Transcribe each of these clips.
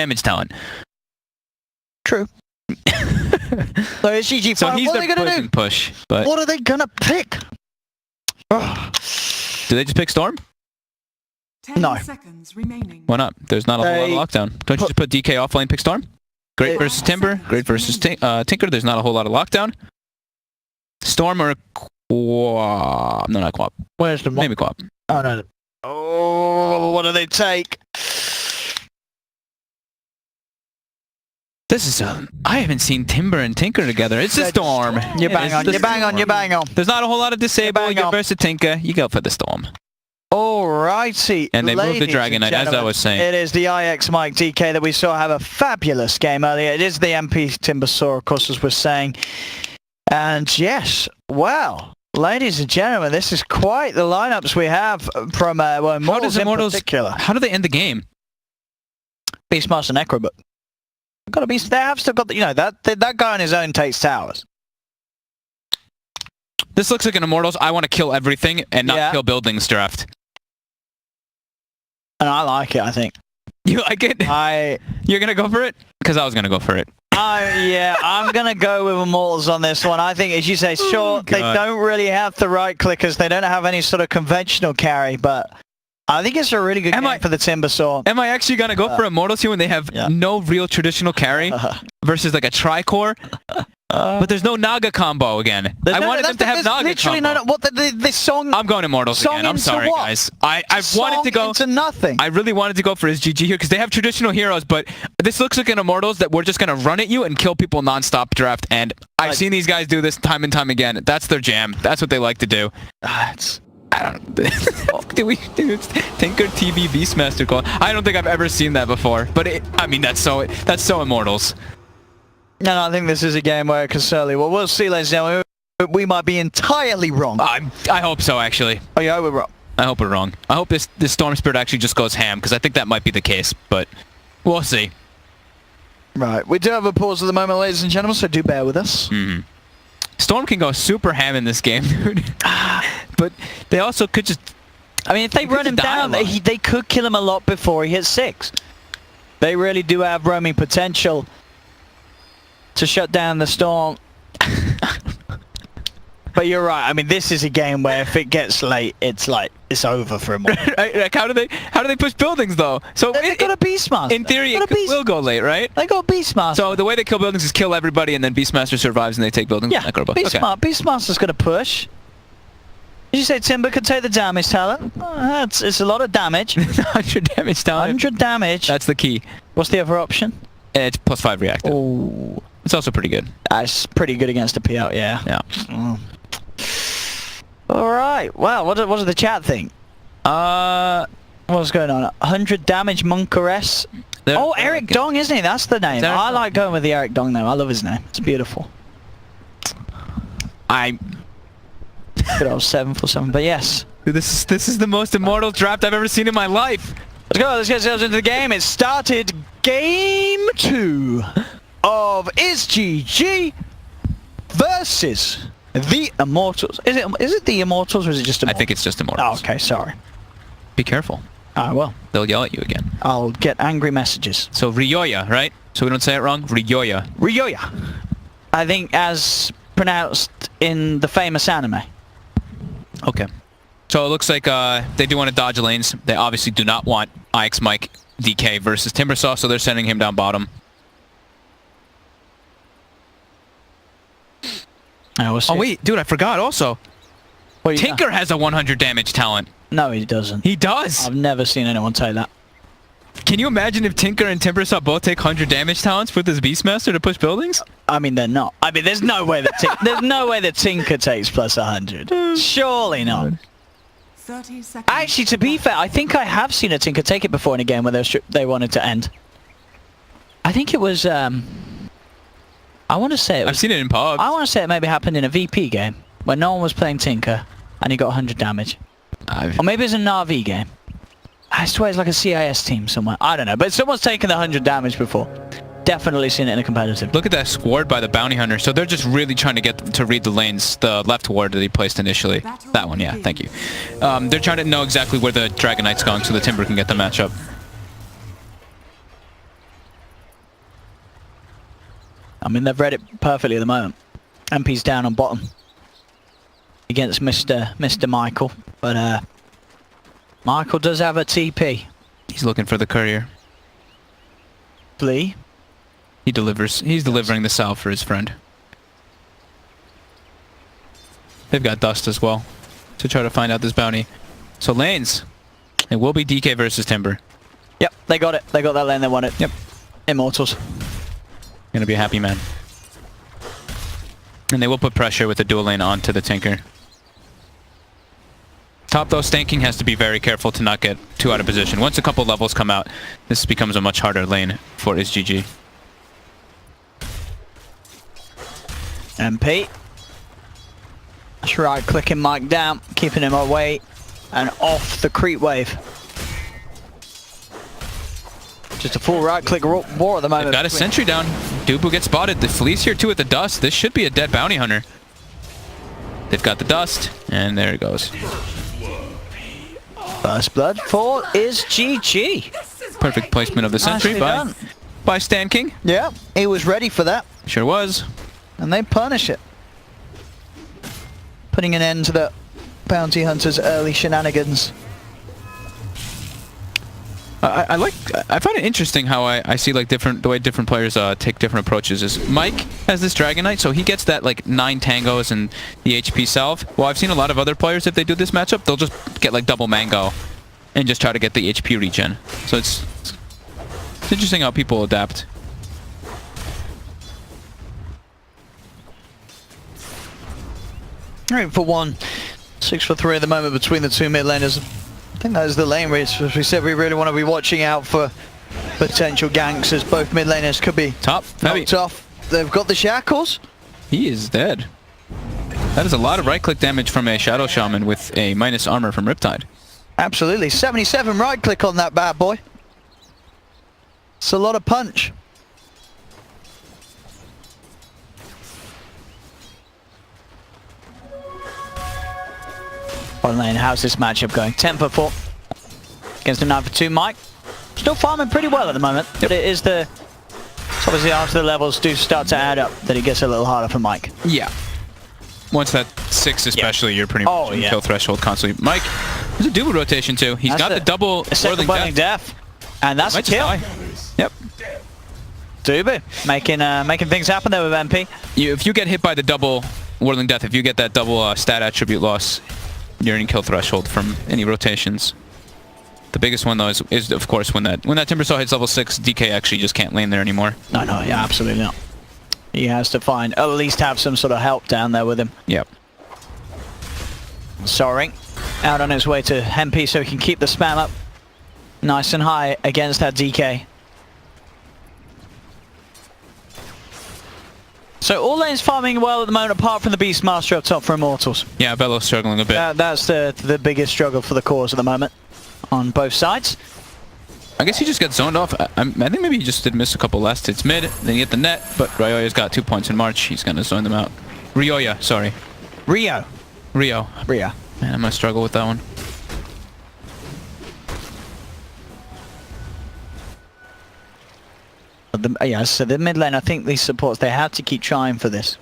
damage talent. True. So it's GG. So he's what are they gonna do? Push, but What are they gonna pick? do they just pick Storm? 10 No. seconds remaining. Why not? There's not a whole lot of lockdown. Don't you just put DK offlane, pick Storm? Great versus Timber. Great versus Tinker. There's not a whole lot of lockdown. Storm or Quap? No, not Quap. Where's the Maybe Quap. Oh no. Oh, what do they take? This is I haven't seen Timber and Tinker together. It's a Storm. You bang on. You bang on. You bang on. There's not a whole lot of disable. Bang You're on. versus Tinker. You go for the Storm. Alrighty. And they moved the Dragon Knight, as I was saying. It is the IX Mike DK that we saw have a fabulous game earlier. It is the MP Timbersaw, of course, as we're saying. And yes, well, ladies and gentlemen, this is quite the lineups we have from well, Immortals in particular. How do they end the game? Beastmaster Necrobot. Got to be. They have still got the, you know, that guy on his own takes towers. This looks like an Immortals. I want to kill everything and not kill buildings draft. And I like it. I think. You like it? You're gonna go for it? Because I was gonna go for it. Yeah, I'm gonna go with Immortals on this one. I think, as you say, sure, they don't really have the right clickers. They don't have any sort of conventional carry, but I think it's a really good game for the Timbersaw. Am I actually gonna go for Immortals here when they have no real traditional carry versus like a Tricore? But there's no Naga combo again. I wanted them to have Naga literally combo. What this song? I'm going Immortals again. I'm sorry, guys. I wanted to go into nothing. I really wanted to go for his GG here because they have traditional heroes, but this looks like an Immortals that we're just gonna run at you and kill people nonstop draft. And I've seen these guys do this time and time again. That's their jam. That's what they like to do. I don't know. do Tinker TV Beastmaster call? I don't think I've ever seen that before. But I mean, that's so Immortals. No, I think this is a game where Caselli. Well, we'll see, ladies and gentlemen. We might be entirely wrong. I hope so, actually. Oh yeah, we're wrong. I hope we're wrong. I hope this Storm Spirit actually just goes ham, because I think that might be the case, but we'll see. Right, we do have a pause at the moment, ladies and gentlemen, so do bear with us. Storm can go super ham in this game, dude. But they also could just... I mean, if they run him down, they could kill him a lot before he hits 6. They really do have roaming potential to shut down the Storm. But you're right. I mean, this is a game where if it gets late, it's like it's over for him. Like, how do they push buildings though? So they got a Beastmaster. In theory, it will go late, right? They got Beastmaster. So the way they kill buildings is kill everybody, and then Beastmaster survives, and they take buildings. Yeah, Beastmaster's gonna push. Did you say Timber could take the damage talent? It's a lot of damage. 100 damage talent. 100 damage. That's the key. What's the other option? It's +5 reactive. Oh, it's also pretty good. That's pretty good against a PL, yeah. Yeah. All right. Well, what does the chat think? What's going on? 100 damage Monkaress. Oh, Eric Dong, isn't he? That's the name. I like going with the Eric Dong name. I love his name. It's beautiful. Good old 747. But yes. Dude, this is the most Immortal draft I've ever seen in my life. Let's go. Let's get ourselves into the game. It started game 2 of IsGG versus the Immortals. Is it the Immortals or is it just Immortals? I think it's just Immortals. Oh, okay, sorry. Be careful. I will. They'll yell at you again. I'll get angry messages. So Ryoya, right? So we don't say it wrong? Ryoya. Ryoya. I think as pronounced in the famous anime. Okay. So it looks like they do want to dodge lanes. They obviously do not want IX Mike DK versus Timbersaw, so they're sending him down bottom. Oh wait, dude, I forgot also. Tinker has a 100 damage talent. No, he doesn't. He does. I've never seen anyone say that. Can you imagine if Tinker and Timbersaw both take 100 damage talents with this Beastmaster to push buildings? I mean, they're not. I mean, there's no way that Tinker takes plus 100. Surely not. 30 seconds. Actually, to be fair, I think I have seen a Tinker take it before in a game where they wanted to end. I think it was. I want to say it was, I've seen it in pubs. I want to say it maybe happened in a VP game where no one was playing Tinker and he got 100 damage. Or maybe it's a Na'Vi game. I swear it's like a CIS team somewhere. I don't know, but someone's taken the 100 damage before. Definitely seen it in a competitive. Look at that ward by the bounty hunter. So they're just really trying to get to read the lanes. The left ward that he placed initially. That one, yeah. Thank you. They're trying to know exactly where the Dragon Knight's going so the Timber can get the matchup. mean, they've read it perfectly at the moment. MP's down on bottom against Mr. Michael, but Michael does have a TP. He's looking for the courier. Flea. He delivers. He's delivering the salve for his friend. They've got Dust as well to try to find out this bounty. So lanes, it will be DK versus Timber. Yep, they got it. They got that lane they wanted. Yep. Immortals. Gonna be a happy man. And they will put pressure with the dual lane onto the Tinker. Top though, Stanking has to be very careful to not get too out of position. Once a couple levels come out, this becomes a much harder lane for his GG. MP. That's right, clicking Mike down, keeping him away and off the creep wave. Just a full right click war at the moment. They've got a sentry down. Dubu gets spotted. The Fleece here too with the Dust. This should be a dead bounty hunter. They've got the Dust, and there it goes. First blood for is GG. Perfect placement of the sentry by Stan King. Yeah, he was ready for that. Sure was. And they punish it. Putting an end to the bounty hunter's early shenanigans. I find it interesting how I see like the way different players take different approaches. Is Mike has this Dragon Knight, so he gets that like 9 tangos and the HP salve. Well, I've seen a lot of other players, if they do this matchup, they'll just get like double mango and just try to get the HP regen. So it's interesting how people adapt. Right for 1, 6 for 3 at the moment between the two mid laners. I think that is the lane race. As we said, we really want to be watching out for potential ganks, as both mid laners could be knocked off. They've got the shackles. He is dead. That is a lot of right click damage from a Shadow Shaman with a minus armor from Riptide. Absolutely. 77 right click on that bad boy. It's a lot of punch. Bottom lane, how's this matchup going? 10 for 4 against a 9 for 2. Mike still farming pretty well at the moment, but it is the... It's obviously after the levels do start to add up that it gets a little harder for Mike. Yeah. Once that 6 especially, you're pretty much in kill threshold constantly. Mike, there's a double rotation too. He's got the double Whirling Death. And that's a kill. Yep. Dubu making things happen there with MP. If you get hit by the double Whirling Death, if you get that double stat attribute loss, you're in kill threshold from any rotations. The biggest one though is of course when that Timbersaw hits level 6, DK actually just can't lane there anymore. No, yeah, absolutely not. He has to find, at least have some sort of help down there with him. Yep. Soaring out on his way to MP so he can keep the spam up nice and high against that DK. So all lanes farming well at the moment, apart from the Beastmaster up top for Immortals. Yeah, Velo's struggling a bit. That's the biggest struggle for the cause at the moment on both sides. I guess he just got zoned off. I think maybe he just did miss a couple last hits mid, then he hit the net, but Ryoya's got 2 points in March. He's going to zone them out. Ryoya, sorry. Rio. Man, I'm going to struggle with that one. Yeah, so the mid lane, I think these supports, they have to keep trying for this.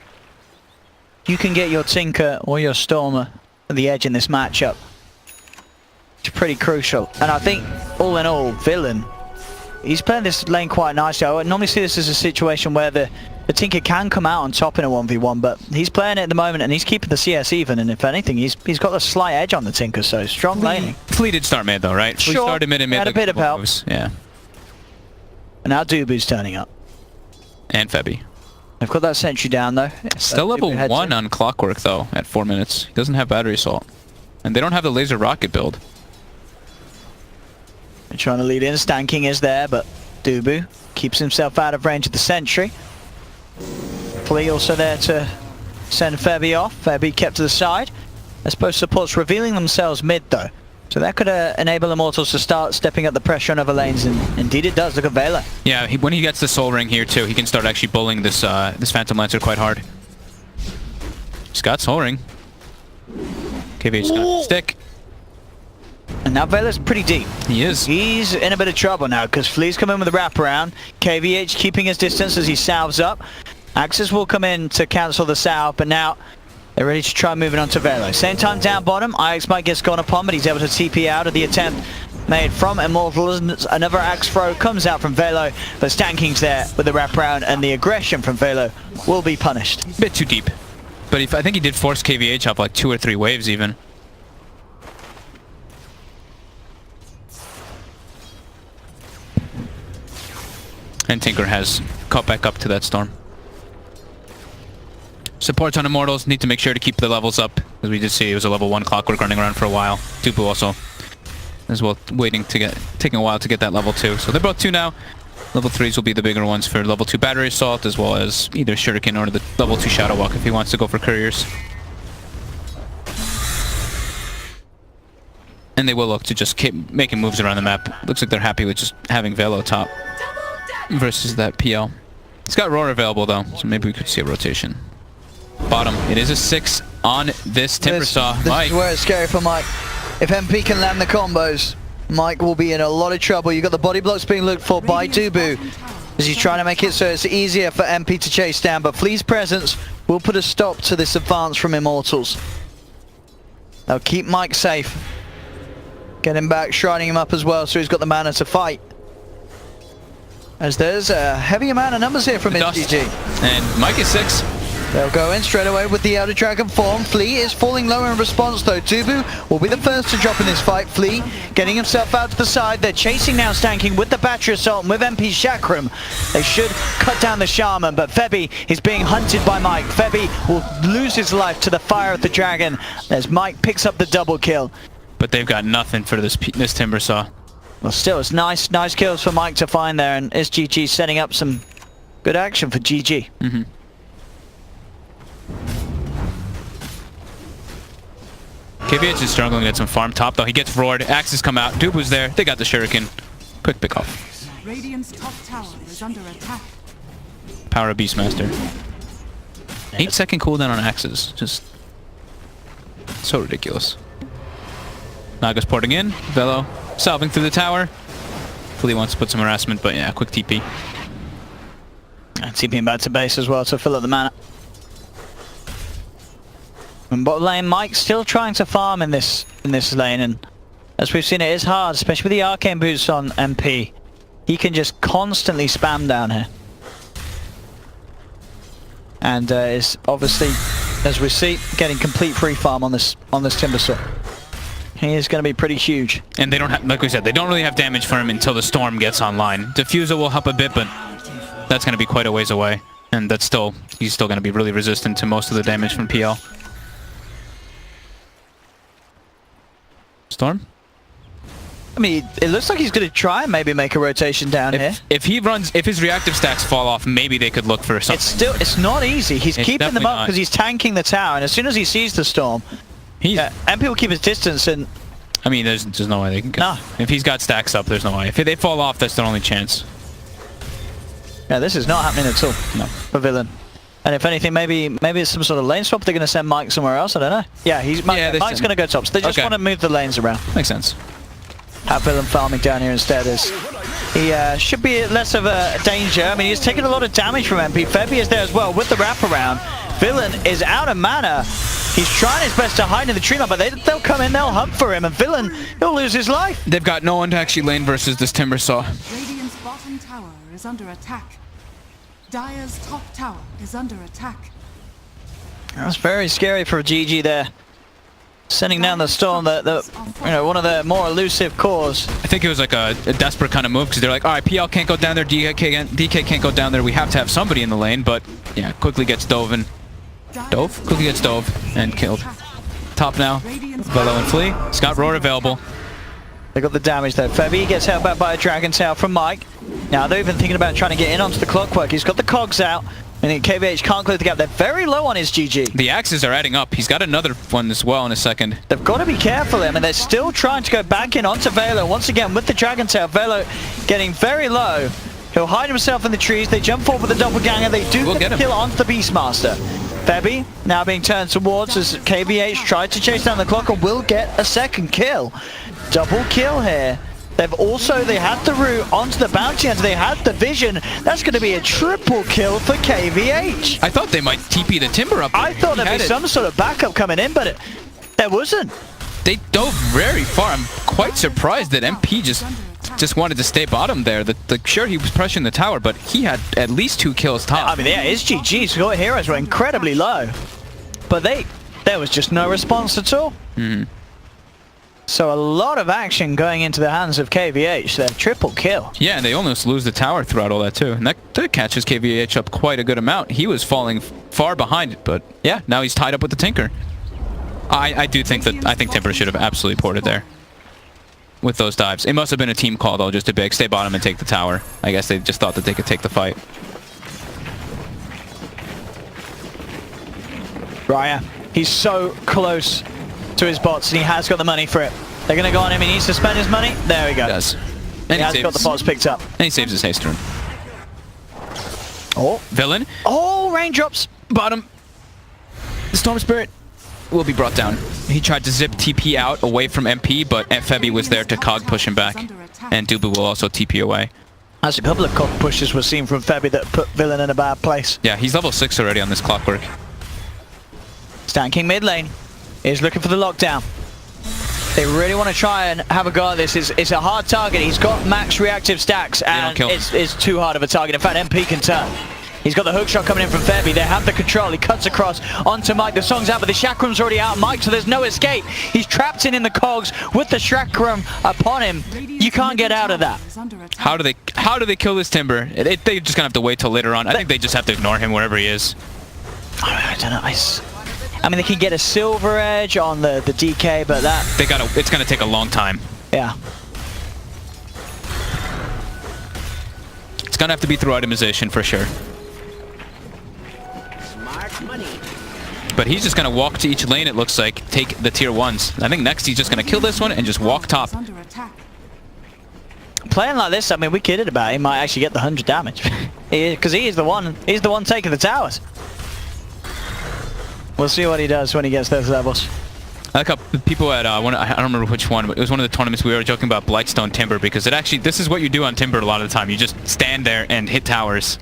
You can get your Tinker or your Stormer at the edge in this matchup. It's pretty crucial. And I think, all in all, Villain, he's playing this lane quite nicely. I would normally see this as a situation where the Tinker can come out on top in a 1v1, but he's playing it at the moment and he's keeping the CS even, and if anything, he's got a slight edge on the Tinker, so strong laning. Flea did start mid though, right? Sure, Flea started mid and mid. Had a bit of help. Yeah. And now Dubu's turning up. And Febby. They've got that sentry down though. Still level 1 on Clockwork though, at 4 minutes. He doesn't have battery assault. And they don't have the laser rocket build. They're trying to lead in. Stanking is there, but Dubu keeps himself out of range of the sentry. Flea also there to send Febby off. Febby kept to the side. I suppose supports revealing themselves mid though. So that could enable Immortals to start stepping up the pressure on other lanes, and indeed it does. Look at Vela. Yeah, when he gets the Soul Ring here too, he can start actually bullying this this Phantom Lancer quite hard. He's got Soul Ring. KVH's got stick. And now Vela's pretty deep. He is. He's in a bit of trouble now, because Flea's coming with a wraparound. KVH keeping his distance as he salves up. Axis will come in to cancel the south, but now they're ready to try moving on to Velo. Same time down bottom, Ix might get gone upon, but he's able to TP out of the attempt made from Immortals. Another axe throw comes out from Velo, but Stanking's there with the wraparound, and the aggression from Velo will be punished. A bit too deep. But I think he did force KVH up like 2 or 3 waves even. And Tinker has caught back up to that storm. Supports on Immortals need to make sure to keep the levels up, as we did see it was a level 1 Clockwork running around for a while. Tupu also as well taking a while to get that level 2. So they're both 2 now. Level 3s will be the bigger ones for level 2 Battery Assault, as well as either Shuriken or the level 2 Shadow Walk if he wants to go for Couriers. And they will look to just keep making moves around the map. Looks like they're happy with just having Velo top versus that PL. It's got Roar available though, so maybe we could see a rotation. Bottom, it is a 6 on this Timber Saw. This is where it's scary for Mike. If MP can land the combos, Mike will be in a lot of trouble. You've got the body blocks being looked for by Dubu as he's trying to make it so it's easier for MP to chase down, but Flea's presence will put a stop to this advance from Immortals. They'll keep Mike safe. Get him back, shrining him up as well, so he's got the mana to fight. As there's a heavy amount of numbers here from GG. And Mike is 6. They'll go in straight away with the Elder Dragon form. Flea is falling low in response though. Dubu will be the first to drop in this fight. Flea getting himself out to the side. They're chasing now Stanking with the Battery Assault and with MP's Chakram. They should cut down the Shaman, but Febby is being hunted by Mike. Febby will lose his life to the Fire of the Dragon as Mike picks up the double kill. But they've got nothing for this Timber Saw. Well, still, it's nice kills for Mike to find there, and SGG setting up some good action for GG. Mm-hmm. KVH is struggling to get some farm top though. He gets roared. Axes come out. Dubu's there. They got the Shuriken. Quick pick off. Radiant's top tower is under attack. Power of Beastmaster. 8-second cooldown on axes. Just so ridiculous. Naga's porting in. Velo salving through the tower. Flea wants to put some harassment, but yeah, quick TP. And TPing back to base as well to fill up the mana. And bot lane, Mike's still trying to farm in this lane, and as we've seen, it is hard, especially with the arcane boots on MP. He can just constantly spam down here, and is obviously, as we see, getting complete free farm on this Timber Saw. He is going to be pretty huge. And they don't have, like we said, they don't really have damage for him until the storm gets online. Diffuser will help a bit, but that's going to be quite a ways away, and he's still going to be really resistant to most of the damage from PL. Storm? I mean, it looks like he's going to try and maybe make a rotation down here. If his reactive stacks fall off, maybe they could look for something. It's not easy. He's keeping them up because he's tanking the tower, and as soon as he sees the storm, MP will keep his distance, and I mean, there's no way they can. No. If he's got stacks up, there's no way. If they fall off, that's their only chance. Yeah, this is not happening at all. No. For Villain. And if anything, maybe it's some sort of lane swap. They're going to send Mike somewhere else. I don't know. Yeah, Mike's going to go top. So they just want to move the lanes around. Makes sense. Have Villain farming down here instead. He should be less of a danger. I mean, he's taking a lot of damage from MP. Febby is there as well with the wraparound. Villain is out of mana. He's trying his best to hide in the tree line, but they'll come in, they'll hunt for him, and Villain, he'll lose his life. They've got no one to actually lane versus this Timber Saw. Radiant's bottom tower is under attack. Dire's top tower is under attack. That's very scary for GG there. Sending down the storm, one of the more elusive cores. I think it was like a desperate kind of move because they're like, all right, PL can't go down there, DK can't go down there. We have to have somebody in the lane, but yeah, quickly gets quickly gets dove and killed. Top now, Velo and Flea. Scott Roar available. They got the damage there. Febby gets held back by a Dragon Tail from Mike. Now they're even thinking about trying to get in onto the Clockwork. He's got the cogs out, and KVH can't close the gap. They're very low on his GG. The axes are adding up. He's got another one as well in a second. They've got to be careful, and they're still trying to go back in onto Velo. Once again, with the Dragon Tail, Velo getting very low. He'll hide himself in the trees. They jump forward with the doppelganger. They do get the kill onto the Beastmaster. Febby now being turned towards as KVH tried to chase down the clock and will get a second kill. Double kill here They had the route onto the bounty hunter. They had the vision. That's going to be a triple kill for KVH. I thought they might TP the Timber up. I thought there'd be some sort of backup coming in, but there wasn't. They dove very far. I'm quite surprised that MP just wanted to stay bottom there. Sure, he was pressuring the tower, but he had at least 2 kills top. I mean, yeah, his GG's heroes were incredibly low, but there was just no response at all. So a lot of action going into the hands of KVH. Their triple kill. Yeah, and they almost lose the tower throughout all that too. And that catches KVH up quite a good amount. He was falling far behind, but yeah, now he's tied up with the Tinker. I think Timber should have absolutely ported there with those dives. It must have been a team call though, just to big stay bottom and take the tower. I guess they just thought that they could take the fight. Raya, he's so close to his bots and he has got the money for it. They're going to go on him. He needs to spend his money. There we go. He does. And he has got the bots picked up. And he saves his haste turn. Oh. Villain. Oh, raindrops. Bottom. The Storm Spirit will be brought down. He tried to zip TP out away from MP, but Febby was there to cog push him back. And Dubu will also TP away. As a couple of cog pushes were seen from Febby that put Villain in a bad place. Yeah, he's level 6 already on this clockwork. Stanking mid lane. Is looking for the lockdown. They really want to try and have a go at this. It's a hard target. He's got max reactive stacks, and it's too hard of a target. In fact, MP can turn. He's got the hook shot coming in from Febby. They have the control. He cuts across onto Mike. The song's out, but the Chakram's already out, Mike, so there's no escape. He's trapped in the cogs with the Chakram upon him. You can't get out of that. How do they kill this Timber? They're just gonna have to wait till later on. I think they just have to ignore him wherever he is. I don't know. I mean, they can get a silver edge on the DK, but it's gonna take a long time. Yeah. It's gonna have to be through itemization for sure. But he's just gonna walk to each lane, it looks like, take the tier 1s. I think next he's just gonna kill this one and just walk top. Playing like this, I mean, we kidded about it. He might actually get the 100 damage. Because he's the one taking the towers. We'll see what he does when he gets those levels. I like how people at, I don't remember which one, but it was one of the tournaments we were joking about Blightstone Timber, because this is what you do on Timber a lot of the time. You just stand there and hit towers.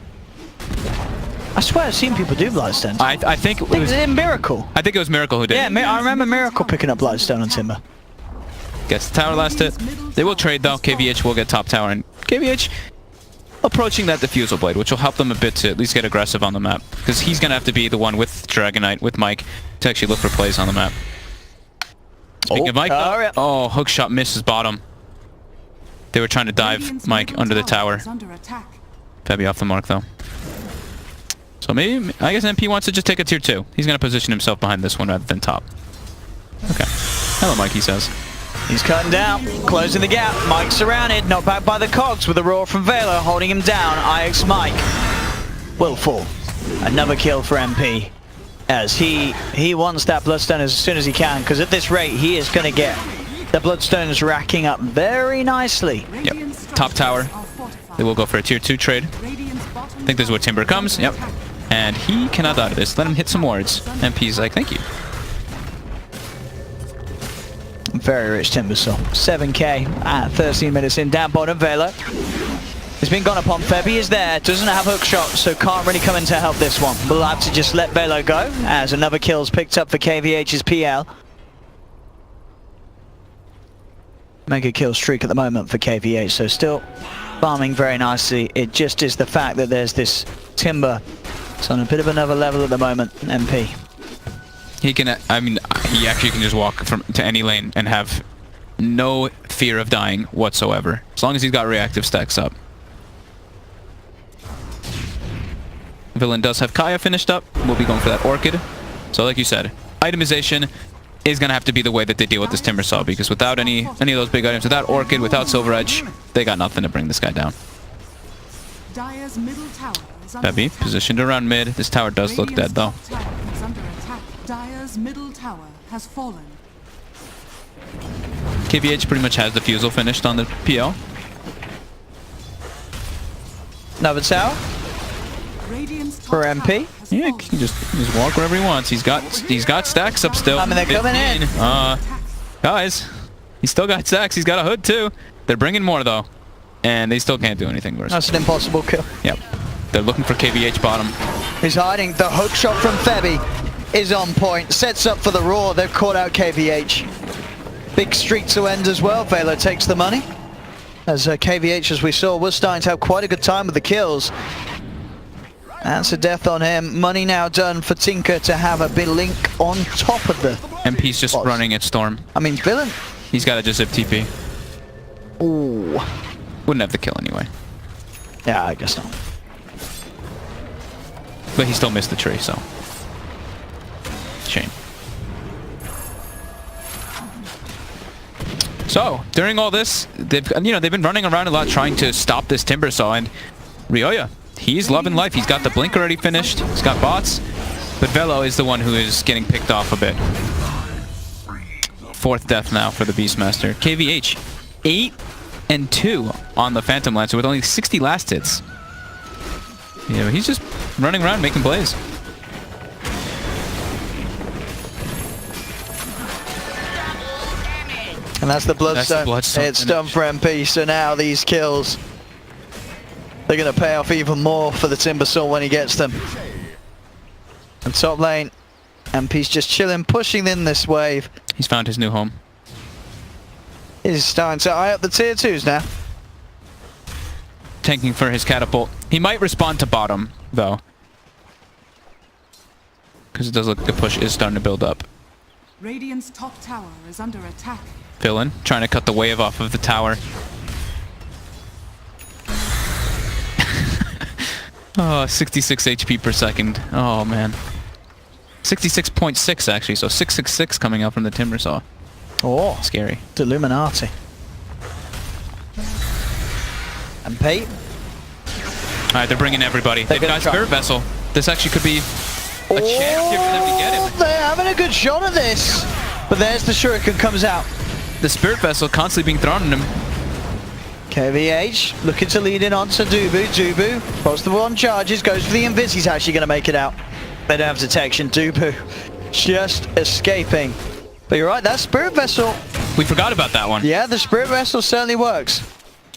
I swear I've seen people do Blightstone. I think it was Miracle. I think it was Miracle who did. Yeah, I remember Miracle picking up Blightstone on Timber. Gets the tower last hit. They will trade though. KVH will get top tower, and KVH approaching that Diffusal Blade, which will help them a bit to at least get aggressive on the map, because he's going to have to be the one with Dragonite, with Mike, to actually look for plays on the map. Speaking of Mike, though, hook shot misses bottom. They were trying to dive Mike under the tower. Febby off the mark, though. So maybe, I guess MP wants to just take a tier 2. He's going to position himself behind this one rather than top. Okay. Hello, Mike, he says. He's cutting down, closing the gap. Mike's surrounded, knocked back by the cogs with a roar from Vela holding him down. IX Mike will fall. Another kill for MP, as he wants that Bloodstone as soon as he can, because at this rate he is going to get the Bloodstones racking up very nicely. Yep. Top tower. They will go for a tier 2 trade. I think this is where Timber comes. Yep. And he cannot out of this. Let him hit some wards. MP's like, thank you. Very rich Timber Soul. 7k at 13 minutes in. Down bottom, Vela. He's been gone upon. Febby is there. Doesn't have hook shot, so can't really come in to help this one. We'll have to just let Vela go, as another kill's picked up for KVH's PL. Mega kill streak at the moment for KVH, so still farming very nicely. It just is the fact that there's this Timber. It's on a bit of another level at the moment, MP. He can, I mean, he actually can just walk to any lane and have no fear of dying whatsoever, as long as he's got reactive stacks up. Villain does have Kaya finished up. We'll be going for that Orchid. So like you said, itemization is going to have to be the way that they deal with this Timber Saw, because without any of those big items, without Orchid, without Silver Edge, they got nothing to bring this guy down. Febby positioned around mid. This tower does look dead though. Dire's middle tower has fallen. KVH pretty much has the Fusel finished on the PL. Another tower for MP. Yeah, he can just walk wherever he wants. He's got stacks up still. I mean, they're coming in. Guys, he's still got stacks. He's got a hood too. They're bringing more though, and they still can't do anything worse. That's an impossible kill. Yep. They're looking for KVH bottom. He's hiding. The hook shot from Febby is on point. Sets up for the Roar. They've caught out KVH. Big streak to end as well. Velo takes the money. As KVH, as we saw, was starting to have quite a good time with the kills. That's a death on him. Money now done for Tinker to have a big link on top of the... MP's just boss. running at Storm. I mean, Villain... He's got to just zip TP. Ooh. Wouldn't have the kill anyway. Yeah, I guess not. But he still missed the tree, so... Shame. So, during all this, they've been running around a lot trying to stop this Timbersaw, and Ryoya, he's loving life. He's got the blink already finished. He's got bots, but Velo is the one who is getting picked off a bit. 4th death now for the Beastmaster. KVH, 8-2 on the Phantom Lancer with only 60 last hits. Yeah, he's just running around making plays. And that's the Bloodstone. It's done for MP, so now these kills, they're going to pay off even more for the Timbersaw when he gets them. And top lane, MP's just chilling, pushing in this wave. He's found his new home. He's starting to eye up the tier 2s now. Tanking for his catapult. He might respond to bottom, though. Because it does look the push is starting to build up. Radiant's top tower is under attack. Villain trying to cut the wave off of the tower. Oh, 66 HP per second. Oh, man. 66.6 actually, so 666 coming out from the Timbersaw. Oh, scary. The Illuminati. And Pete. Alright, they're bringing everybody. They've got Spirit Vessel. This actually could be a chance here for them to get him. They're having a good shot at this. But there's the Shuriken comes out. The Spirit Vessel constantly being thrown at him. KVH looking to lead in onto Dubu. Dubu, possible on charges, goes for the Invis. He's actually going to make it out. They don't have detection. Dubu just escaping. But you're right, that Spirit Vessel. We forgot about that one. Yeah, the Spirit Vessel certainly works.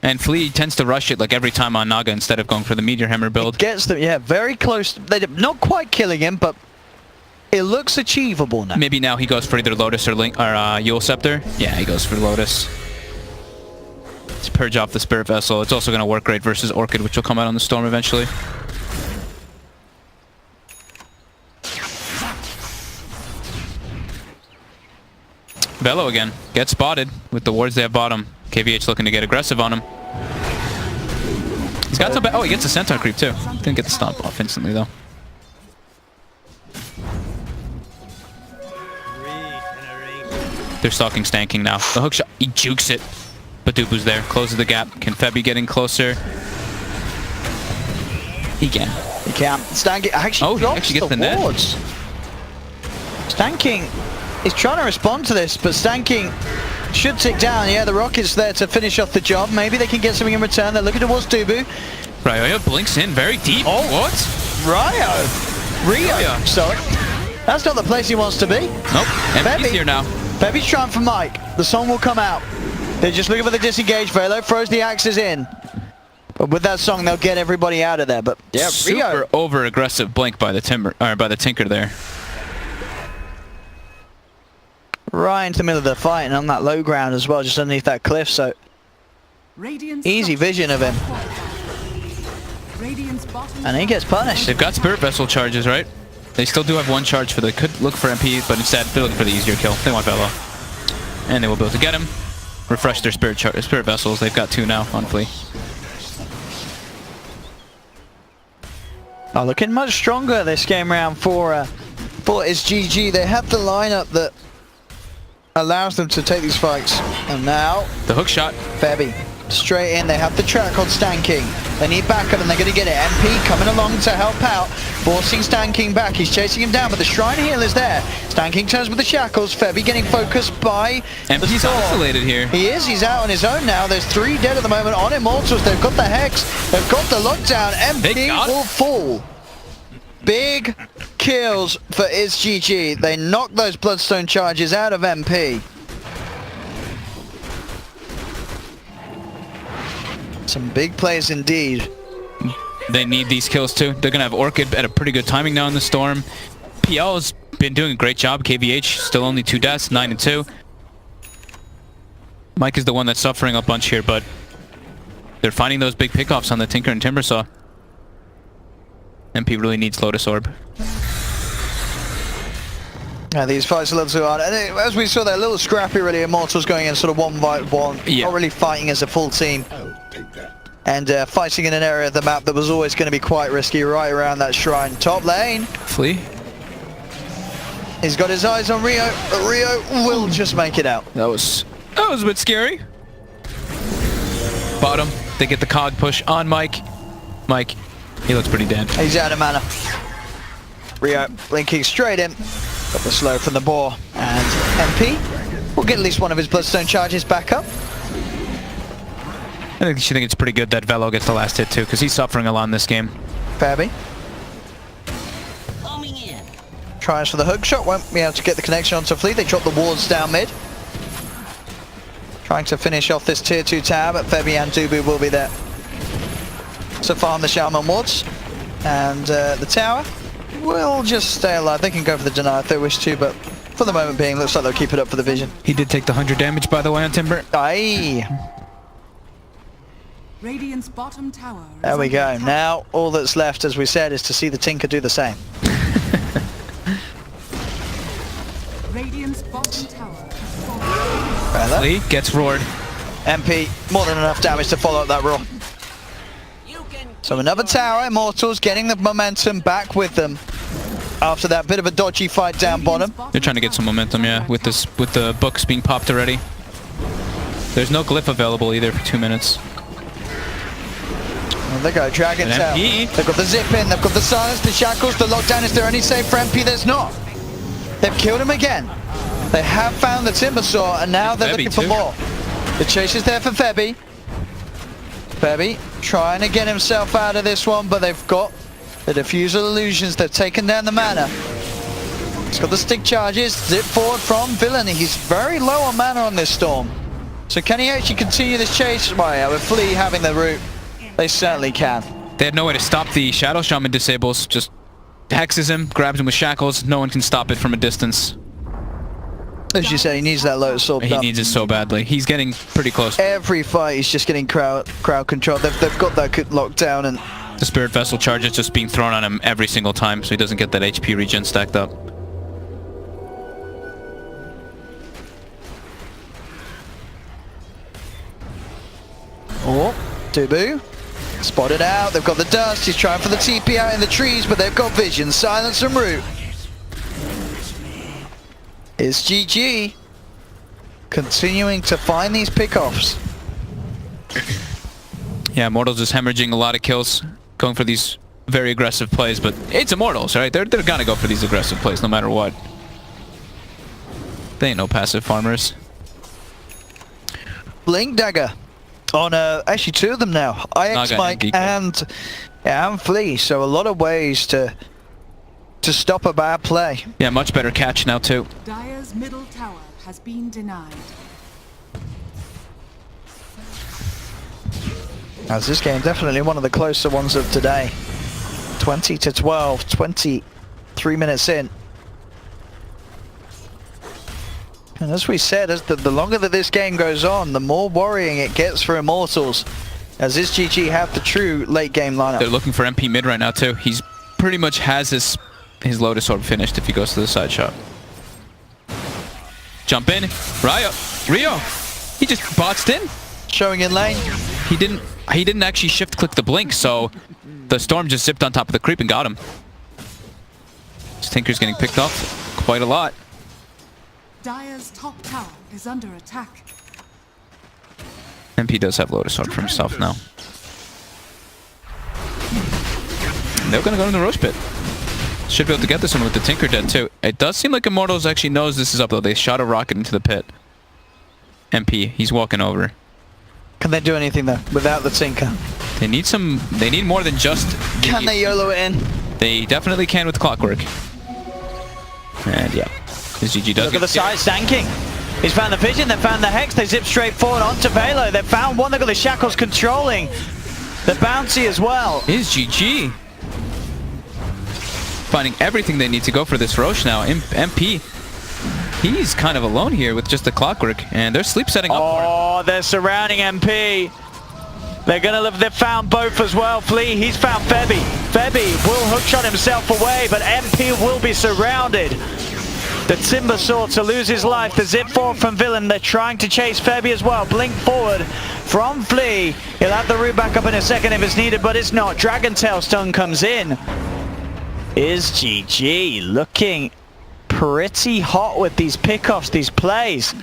And Flea tends to rush it like every time on Naga instead of going for the Meteor Hammer build. It gets them, yeah, very close. They're not quite killing him, but it looks achievable now. Maybe now he goes for either Lotus or Yule Scepter. Yeah, he goes for Lotus. To purge off the Spirit Vessel. It's also going to work great versus Orchid, which will come out on the Storm eventually. Velo again. Gets spotted with the wards they have bottom. KVH looking to get aggressive on him. He's got some... Oh, he gets a Centaur creep too. Didn't get the stomp off instantly though. They're stalking Stanking now. The hook shot, he jukes it. But Dubu's there, closes the gap. Can Febby getting closer? He can. He can. Stanking actually he actually gets the net. wards. Stanking is trying to respond to this, but Stanking should tick down. Yeah, the Rocket's there to finish off the job. Maybe they can get something in return. They're looking towards Dubu. Ryoya blinks in very deep. Oh, what? Rio. Sorry. That's not the place he wants to be. Nope. MP's here now. Febby's trying for Mike. The song will come out. They're just looking for the disengage. Velo throws the axes in. But with that song, they'll get everybody out of there. But yeah, super over aggressive blink by the Tinker there. Right into the middle of the fight and on that low ground as well, just underneath that cliff. So easy vision of him. And he gets punished. They've got Spirit Vessel charges, right? They still do have one charge for the... Could look for MP, but instead they're looking for the easier kill. They want Velo. And they will be able to get him. Refresh their Spirit Vessels. They've got 2 now on Flea. Oh, looking much stronger this game round for SGG. They have the lineup that allows them to take these fights. And now... The hook shot. Febby. Straight in. They have the track on Stanking. They need backup and they're going to get it. MP coming along to help out. Forcing Stanking back. He's chasing him down, but the Shrine Heal is there. Stanking turns with the shackles. Febby getting focused by MP's isolated here. He is. He's out on his own now. There's 3 dead at the moment on Immortals. They've got the Hex. They've got the lockdown. MP will fall. Big kills for SGG. They knock those Bloodstone charges out of MP. Some big plays indeed. They need these kills too. They're gonna have Orchid at a pretty good timing now in the storm. PL's been doing a great job. KVH still only 2 deaths, 9 and 2. Mike is the one that's suffering a bunch here, but they're finding those big pickoffs on the Tinker and Timbersaw. MP really needs Lotus Orb. Yeah, these fights are a little too hard. And as we saw, they're a little scrappy really. Immortals going in sort of 1v1. Yeah. Not really fighting as a full team. And fighting in an area of the map that was always going to be quite risky, right around that shrine. Top lane. Flea. He's got his eyes on Rio, but Rio will just make it out. That was a bit scary. Bottom. They get the cog push on Mike. Mike, he looks pretty dead. He's out of mana. Rio linking straight in. Got the slow from the boar. And MP will get at least one of his Bloodstone charges back up. I think she thinks it's pretty good that Velo gets the last hit too, because he's suffering a lot in this game. Fairby. Tries for the hook shot, won't be able to get the connection onto Flea. They drop the wards down mid. Trying to finish off this tier 2 tower, but Fairby and Dubu will be there. So farm the Shaman wards. And the tower will just stay alive. They can go for the deny if they wish to, but for the moment being, looks like they'll keep it up for the vision. He did take the 100 damage, by the way, on Timber. Aye. Radiant's bottom tower is There we under go. attack. Now, all that's left, as we said, is to see the Tinker do the same. Radiant's bottom tower has fallen. Rather. Flea gets roared. MP, more than enough damage to follow up that roar. So another tower, Immortals getting the momentum back with them after that bit of a dodgy fight down bottom. They're trying to get some momentum, yeah, with the books being popped already. There's no glyph available either for 2 minutes. Well, they go, Dragon An Tail. MP. They've got the zip in, they've got the silence, the shackles, the lockdown. Is there any save for MP? There's not. They've killed him again. They have found the Timbersaw, and now they're Febby looking for too. more. The chase is there for Febby. Febby trying to get himself out of this one, but they've got the diffuser illusions. They've taken down the mana. He's got the stick charges. Zip forward from Villain. He's very low on mana on this storm. So can he actually continue this chase? Well, yeah, with Flea having the route, they certainly can. They had no way to stop the Shadow Shaman disables. Just hexes him, grabs him with shackles. No one can stop it from a distance. As you said, he needs that Lotus Orb. He needs it so badly. He's getting pretty close. Every fight, he's just getting crowd control. They've got that locked down, and The Spirit Vessel charge is just being thrown on him every single time, so he doesn't get that HP regen stacked up. oh, Dubu spotted out. They've got the dust. He's trying for the TP out in the trees, but they've got vision, silence, and root. It's GG continuing to find these pickoffs. Yeah, Immortals is hemorrhaging a lot of kills, going for these very aggressive plays, but it's Immortals, right? They're gonna go for these aggressive plays no matter what. They ain't no passive farmers. Blink Dagger on actually 2 of them now. IX Naga Mike and and Flea. So a lot of ways to stop a bad play. Yeah, much better catch now too. Dire's middle tower has been denied. As this game definitely one of the closer ones of today. 20-12, 23 minutes in. And as we said, as the longer that this game goes on, the more worrying it gets for Immortals. As this GG have the true late game lineup. They're looking for MP mid right now too. He's pretty much has his Lotus Orb finished if he goes to the side shot. Jump in. Rio. He just boxed in. Showing in lane. He didn't actually shift click the blink, so the storm just zipped on top of the creep and got him. This Tinker's getting picked off quite a lot. Dire's top tower is under attack. MP does have Lotus Orb for himself now. And they're gonna go in the Roche Pit. Should be able to get this one with the Tinker dead too. It does seem like Immortals actually knows this is up though. They shot a rocket into the pit. MP, he's walking over. Can they do anything though without the Tinker? They need more than just... Can they YOLO it in? They definitely can with Clockwork. And yeah, this GG does Look at the size, tanking. He's found the vision, they found the hex, they zip straight forward onto Velo. They found one, they got the shackles controlling the bouncy as well. Is GG finding everything they need to go for this Roche now. MP, he's kind of alone here with just the clockwork, and they're sleep setting up for him. Oh, they're surrounding MP. They're gonna live. They've found both as well. Flea, he's found Febby. Febby will hookshot himself away, but MP will be surrounded. The Timber Saw to lose his life. The zip forward from Villain. They're trying to chase Febby as well. Blink forward from Flea. He'll have the root back up in a second if it's needed, but it's not. Dragon Tail Stun comes in. Is GG looking pretty hot with these pickoffs, these plays.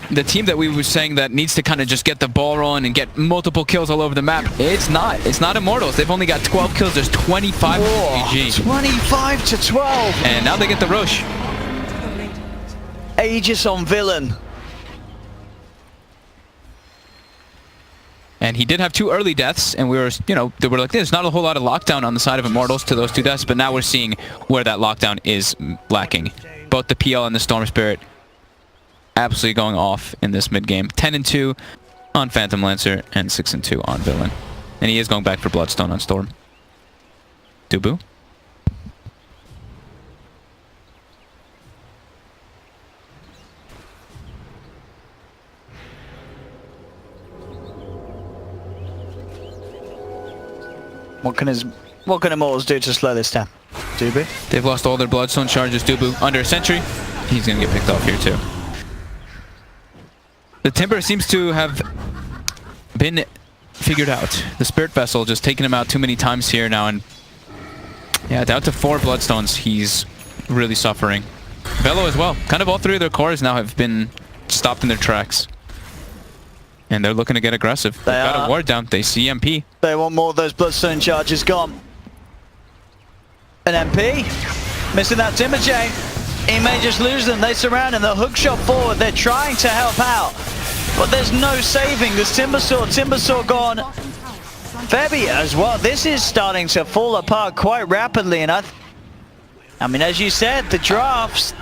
The team that we were saying that needs to kind of just get the ball rolling and get multiple kills all over the map, it's not Immortals. They've only got 12 kills. There's 25 for GG. 25 to 12. And now they get the Roche. Aegis on Villain. And he did have 2 early deaths, and we were, they were like, there's not a whole lot of lockdown on the side of Immortals to those 2 deaths, but now we're seeing where that lockdown is lacking. Both the PL and the Storm Spirit absolutely going off in this mid game. 10-2 on Phantom Lancer and 6-2 on Villain. And he is going back for Bloodstone on Storm. Dubu. What can Immortals do to slow this down? Dubu? They've lost all their Bloodstone charges. Dubu under a sentry. He's going to get picked off here too. The Timber seems to have been figured out. The Spirit Vessel just taking him out too many times here now, and yeah, down to 4 Bloodstones. He's really suffering. Velo as well. Kind of all 3 of their cores now have been stopped in their tracks. And they're looking to get aggressive. They've got a ward down. They see MP. They want more of those Bloodstone charges gone. An MP missing that Timber Chain. He may just lose them. They surround him. The hookshot forward. They're trying to help out, but there's no saving. There's Timber Saw gone. Febby as well. This is starting to fall apart quite rapidly, and I mean, as you said, the drafts.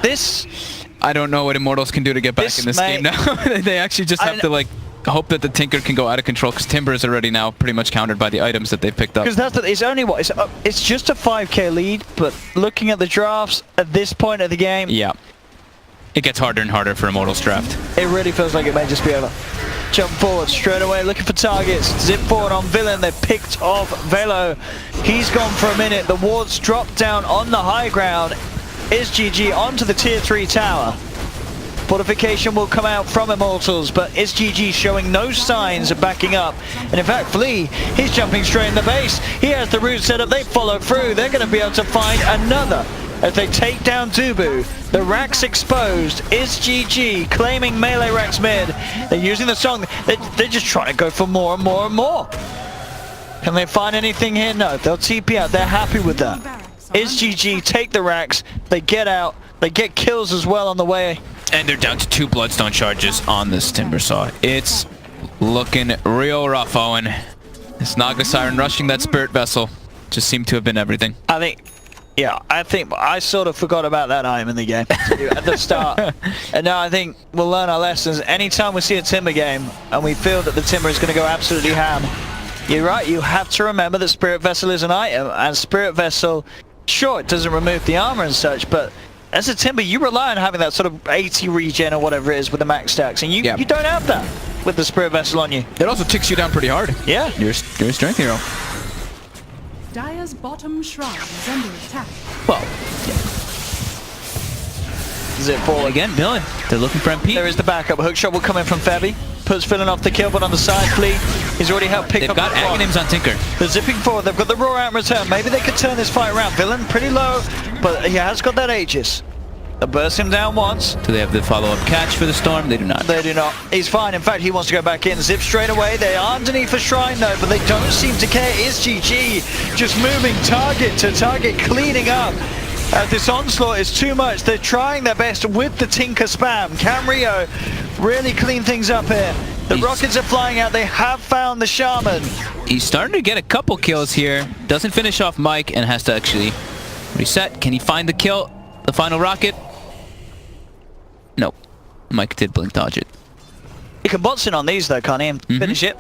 I don't know what Immortals can do to get back in this game now. They actually just have to hope that the Tinker can go out of control, because Timber is already now pretty much countered by the items that they've picked up. Because it's only what it's just a 5k lead, but looking at the drafts at this point of the game, yeah, it gets harder and harder for Immortals draft. It really feels like it may just be over. Jump forward straight away, looking for targets. Zip forward on Villain. They picked off Velo. He's gone for a minute. The wards dropped down on the high ground. Is GG onto the tier 3 tower. Fortification will come out from Immortals, but SGG showing no signs of backing up. And in fact, Flea, he's jumping straight in the base. He has the route set up. They follow through. They're going to be able to find another as they take down Dubu. The racks exposed. SGG claiming melee racks mid. They're using the song. They're just trying to go for more and more and more. Can they find anything here? No, they'll TP out. They're happy with that. SGG take the racks. They get out. They get kills as well on the way. And they're down to 2 Bloodstone charges on this Timber Saw. It's looking real rough, Owen. This Naga Siren rushing that Spirit Vessel just seemed to have been everything. I think I sort of forgot about that item in the game at the start. And now I think we'll learn our lessons. Anytime we see a Timber game and we feel that the Timber is going to go absolutely ham, you're right, you have to remember that Spirit Vessel is an item. And Spirit Vessel, sure, it doesn't remove the armor and such, but as a Timber, you rely on having that sort of 80 regen or whatever it is with the max stacks, and you don't have that with the Spirit Vessel on you. It also ticks you down pretty hard. Yeah. You're a strength hero. Dire's bottom shrine is under attack. Well, Zip forward. again, Villain. They're looking for MP. There is the backup. Hookshot will come in from Febby. Puts Villain off the kill, but on the side, Flea. He's already helped pick up. They've got Aghanims on Tinker. They're zipping forward. They've got the roar out in return. Maybe they could turn this fight around. Villain pretty low, but he has got that Aegis. They'll burst him down once. Do they have the follow-up catch for the Storm? They do not. They do not. He's fine. In fact, he wants to go back in. Zip straight away. They are underneath a shrine though, but they don't seem to care. Is GG just moving target to target, cleaning up. This onslaught is too much. They're trying their best with the Tinker spam. Camrio really clean things up here. The rockets are flying out. They have found the Shaman. He's starting to get a couple kills here. Doesn't finish off Mike and has to actually reset. Can he find the kill? The final rocket? Nope. Mike did blink dodge it. He can bots in on these though, can't he? And finish it.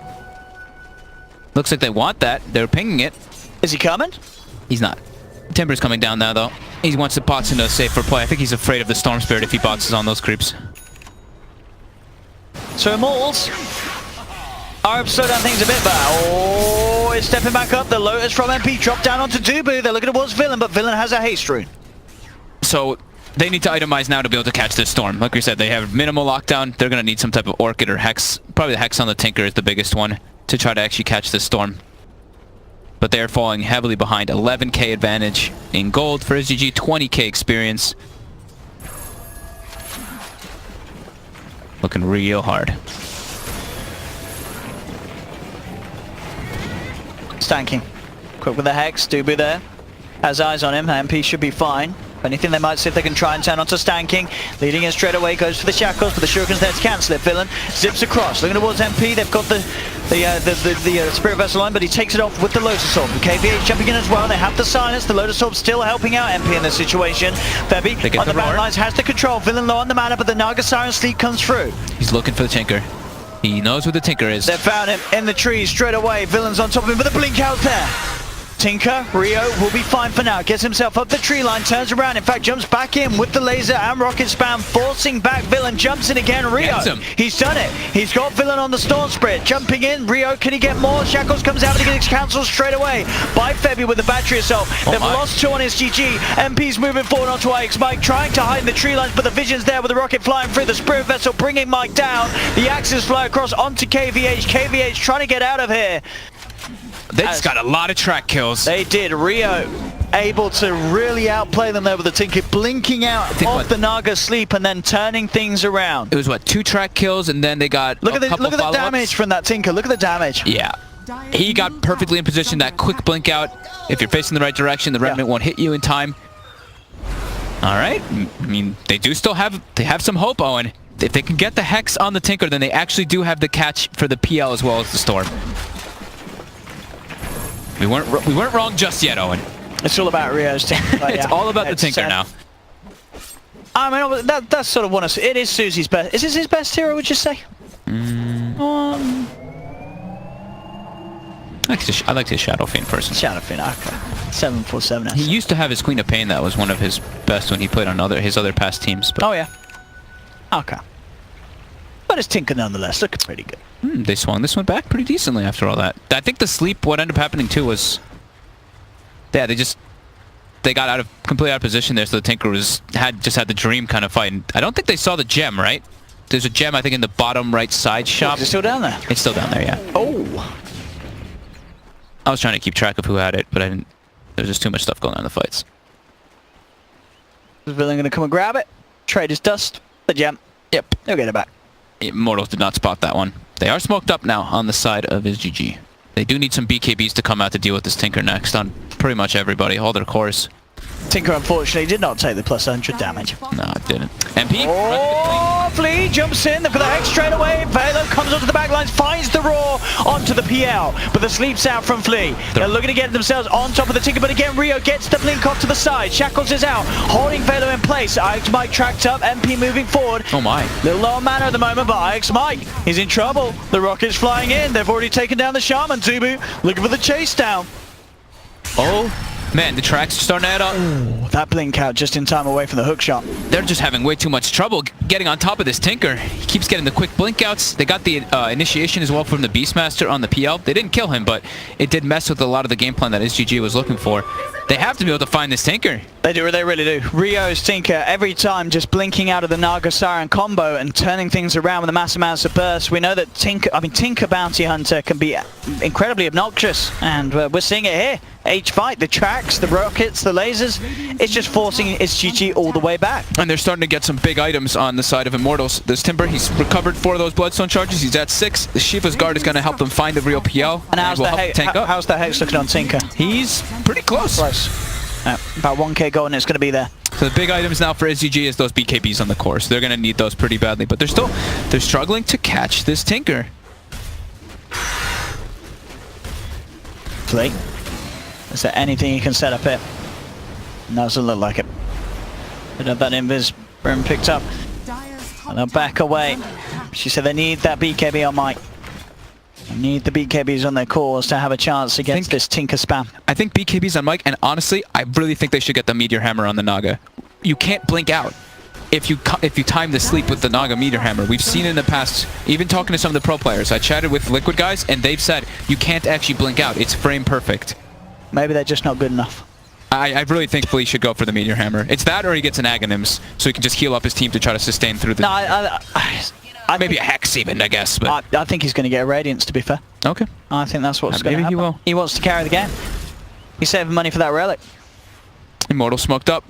Looks like they want that. They're pinging it. Is he coming? He's not. Timber's coming down now, though. He wants the bots into a safer play. I think he's afraid of the Storm Spirit if he bots on those creeps. So Immortals are slow down things a bit, but oh, it's stepping back up. The Lotus from MP dropped down onto Dubu. They're looking towards Villain, but Villain has a haste rune. So they need to itemize now to be able to catch this Storm. Like we said, they have minimal lockdown. They're going to need some type of Orchid or Hex. Probably the Hex on the Tinker is the biggest one to try to actually catch this Storm. But they are falling heavily behind. 11k advantage in gold for SGG, 20k experience. Looking real hard. Stanking. Quick with the Hex. Dubu there. Has eyes on him. MP should be fine. If anything, they might see if they can try and turn onto Stanking. Leading in straight away, goes for the Shackles, but the Shuriken's there to cancel it. Villain zips across. Looking towards MP. They've got the Spirit Vessel line, but he takes it off with the Lotus Orb. KVH jumping in as well. They have the silence. The Lotus Orb still helping out MP in this situation. Febby on the back lines has the control. Villain low on the mana, but the Naga Siren Sleep comes through. He's looking for the Tinker. He knows where the Tinker is. They found him in the trees straight away. Villain's on top of him with a blink out there. Tinker, Rio will be fine for now. Gets himself up the tree line, turns around. In fact, jumps back in with the laser and rocket spam, forcing back Villain. Jumps in again. Rio, he's done it. He's got Villain on the Storm Spirit. Jumping in. Rio, can he get more? Shackles comes out, but he gets cancelled straight away by Febby with the battery assault. They've lost 2 on his GG. MP's moving forward onto Ix. Mike trying to hide in the tree lines, but the vision's there with the rocket flying through. The Spirit Vessel bringing Mike down. The axes fly across onto KVH. KVH trying to get out of here. They just got a lot of track kills. They did. Rio able to really outplay them there with the Tinker, blinking out off the Naga Sleep and then turning things around. It was what, 2 track kills, and then they got look at the damage from that Tinker. Look at the damage. Yeah. He got perfectly in position. That quick blink out. If you're facing the right direction, the Remnant won't hit you in time. All right. I mean, they have some hope, Owen. If they can get the Hex on the Tinker, then they actually do have the catch for the PL as well as the Storm. We weren't wrong just yet, Owen. It's all about Rio's Tinker. It's all about the Tinker now. I mean, that's sort of one of... It is Susie's best... Is this his best hero, would you say? I like his Shadow Fiend person. Shadow Fiend, okay. 747. He used to have his Queen of Pain. That was one of his best when he played on his other past teams. But oh, yeah. Okay. But his Tinker nonetheless looking pretty good. They swung this one back pretty decently after all that. I think the sleep, what ended up happening too was... Yeah, they got completely out of position there, so the Tinker had the dream kind of fight. And I don't think they saw the gem, right? There's a gem, I think, in the bottom right side shop. Is it still down there? It's still down there, yeah. Oh! I was trying to keep track of who had it, but I didn't... There was just too much stuff going on in the fights. Is Villain going to come and grab it? Trade his dust. The gem. Yep, he'll get it back. Immortals did not spot that one. They are smoked up now on the side of his GG. They do need some BKBs to come out to deal with this Tinker next on pretty much everybody, all their cores. Tinker unfortunately did not take the plus 100 damage. No, it didn't. MP? Oh, Flea jumps in, they've got the Hex straight away. Velo comes onto the back lines, finds the Roar onto the PL, but the sleep's out from Flea. They're looking to get themselves on top of the Tinker, but again, Rio gets the blink off to the side. Shackles is out, holding Velo in place. Ix Mike tracked up, MP moving forward. Oh my. Little low on mana at the moment, but Ix Mike, he's in trouble. The rocket's flying in, they've already taken down the Shaman. Dubu looking for the chase down. Oh. Man, the tracks are starting to add up. Ooh, that blink out just in time away from the hook shot. They're just having way too much trouble getting on top of this Tinker. He keeps getting the quick blink outs. They got the initiation as well from the Beastmaster on the PL. They didn't kill him, but it did mess with a lot of the game plan that SGG was looking for. They have to be able to find this Tinker. They do, they really do. Rio's Tinker every time just blinking out of the Naga Siren combo and turning things around with a mass amounts of burst. We know that Tinker Bounty Hunter can be incredibly obnoxious, and we're seeing it here. Each fight, the tracks, the rockets, the lasers, it's just forcing SGG all the way back. And they're starting to get some big items on the side of Immortals. This Timber, he's recovered 4 of those Bloodstone charges. He's at 6. The Shiva's Guard is going to help them find the real PL. And how's the Hex looking on Tinker? He's pretty close. About 1k gold and it's going to be there. So the big items now for SGG is those BKBs on the core. So they're going to need those pretty badly. But they're struggling to catch this Tinker. Play. Is there anything you can set up here? No, doesn't look like it. Don't have that invis room picked up. top And they'll back tower away. is under attack. She said they need that BKB on Mike. They need the BKBs on their cores to have a chance against this Tinker spam. I think BKB's on Mike, and honestly, I really think they should get the Meteor Hammer on the Naga. You can't blink out if you time the sleep with the Naga Meteor Hammer. We've seen in the past, even talking to some of the pro players, I chatted with Liquid guys, and they've said you can't actually blink out. It's frame perfect. Maybe they're just not good enough. I really think Flea should go for the Meteor Hammer. It's that, or he gets an Aghanims, so he can just heal up his team to try to sustain through the... No, I maybe think, a Hex even, I guess. But I think he's going to get a Radiance, to be fair. okay. I think that's what's going to Maybe happen. he will. He wants to carry the game. He's saving money for that relic. Immortals smoked up.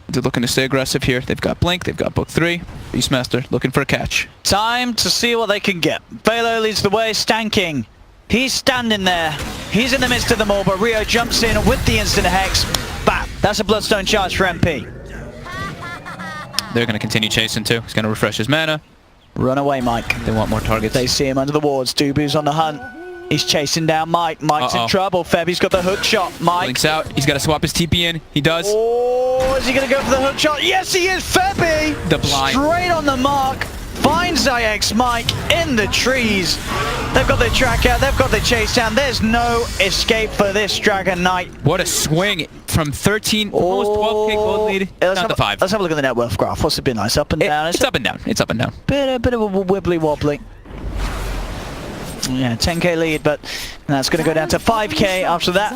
They're looking to stay aggressive here. They've got Blink, they've got Book 3. Beastmaster looking for a catch. Time to see what they can get. Velo leads the way, Stanking. He's standing there. He's in the midst of them all, but Rio jumps in with the instant Hex. Bam! That's a Bloodstone charge for MP. They're going to continue chasing too. He's going to refresh his mana. Run away, Mike. They want more targets. They see him under the wards. Dubu's on the hunt. He's chasing down Mike. Mike's in trouble. Febby's got the hook shot. Mike. Blinks out. He's got to swap his TP in. He does. Oh, is he going to go for the hook shot? Yes, he is. Febby. The blind. Straight on the mark. Finds IX Mike in the trees. They've got their track out. They've got their chase down. There's no escape for this Dragon Knight. What a swing from 13, almost 12k gold lead, down to 5. Let's have a look at the net worth graph. What's it been like? It's up and down. It's up and down. It's up and down. Bit of a wibbly wobbly. Yeah, 10k lead, but that's going to go down to 5k after that.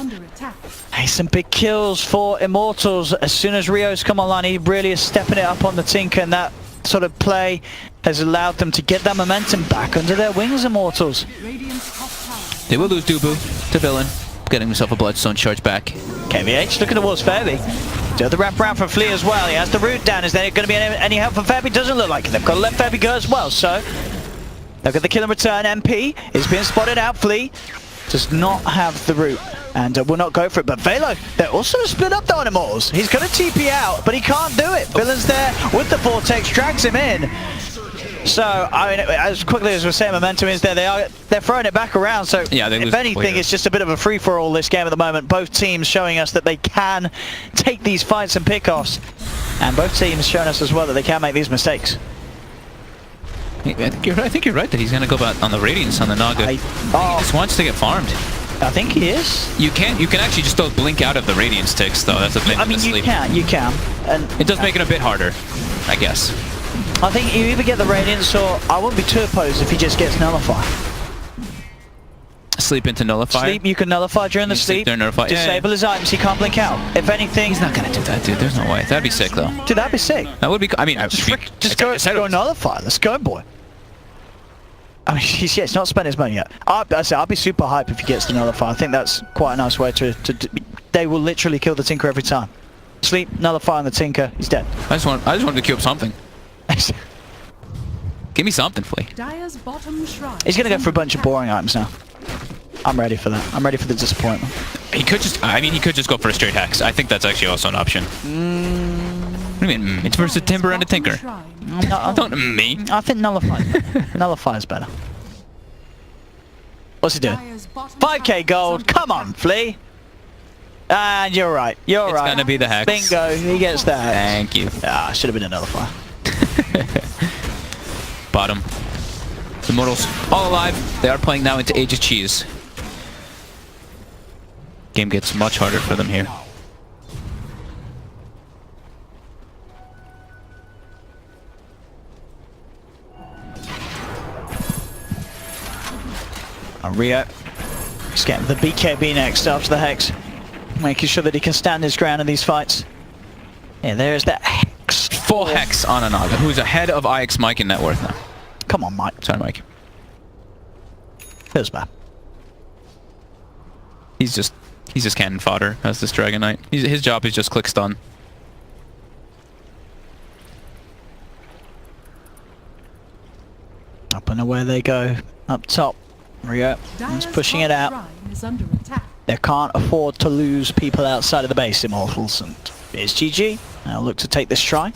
Hey, some big kills for Immortals. As soon as Rio's come online, he really is stepping it up on the Tinker, and that sort of play has allowed them to get that momentum back under their wings, Immortals. They will lose Dubu to Villain, getting himself a Bloodstone charge back. KVH looking towards Fairby. Do the wrap around for Flea as well. He has the root down. Is there going to be any help for Fairby? Doesn't look like it. They've got to let Fairby go as well, so they'll get the kill and return. MP is being spotted out. Flea does not have the root and will not go for it, but Velo, they're also split up though on Immortals. He's going to TP out, but he can't do it. Villain's there with the Vortex, drags him in. So, I mean, as quickly as we're saying, momentum is there. They're throwing it back around, so yeah, if anything, it's just a bit of a free-for-all this game at the moment. Both teams showing us that they can take these fights and pick-offs, and both teams showing us as well that they can make these mistakes. I think you're right that he's going to go back on the Radiance on the Naga. He just wants to get farmed. I think he is. You can actually just don't blink out of the Radiance ticks though. That's the thing. I mean, you can. And it does make it a bit harder, I guess. I think you either get the Radiance, or I wouldn't be too opposed if he just gets Nullify. Sleep into Nullify. Sleep, you can Nullify during the sleep. Disable his items, he can't blink out. If anything... He's not going to do that, dude. There's no way. That'd be sick, though. Dude, that'd be sick. That would be... I mean, just go Nullify. Let's go, boy. I mean, he's not spent his money yet. I'll be super hype if he gets the Nullify. I think that's quite a nice way to they will literally kill the Tinker every time. Sleep, Nullify on the Tinker, he's dead. I just wanted to queue up something. Give me something, Flea. He's going to go for a bunch of boring items now. I'm ready for that. I'm ready for the disappointment. He could just... I mean, he could just go for a straight Hex. I think that's actually also an option. What do you mean? It's versus Timber and a Tinker. Don't me. I think Nullify. Nullify is better. What's he doing? 5k gold. Come on, Flea. And you're right. You're right. It's gonna be the Hex. Bingo. He gets the Hex. Thank you. Ah, should have been a Nullify. Bottom. The Immortals all alive. They are playing now into Age of Cheese. Game gets much harder for them here. Rio. He's getting the BKB next after the Hex. Making sure that he can stand his ground in these fights. Yeah, there's that Hex. Full Hex on a Naga, who's ahead of IX Mike in net worth now. Come on, Mike. Sorry, Mike. Feels bad. He's just cannon fodder as this Dragon Knight. His job is just click stun. Up and away they go. Up top. Rio is pushing it out. They can't afford to lose people outside of the base, Immortals. And here's GG. Now look to take this try.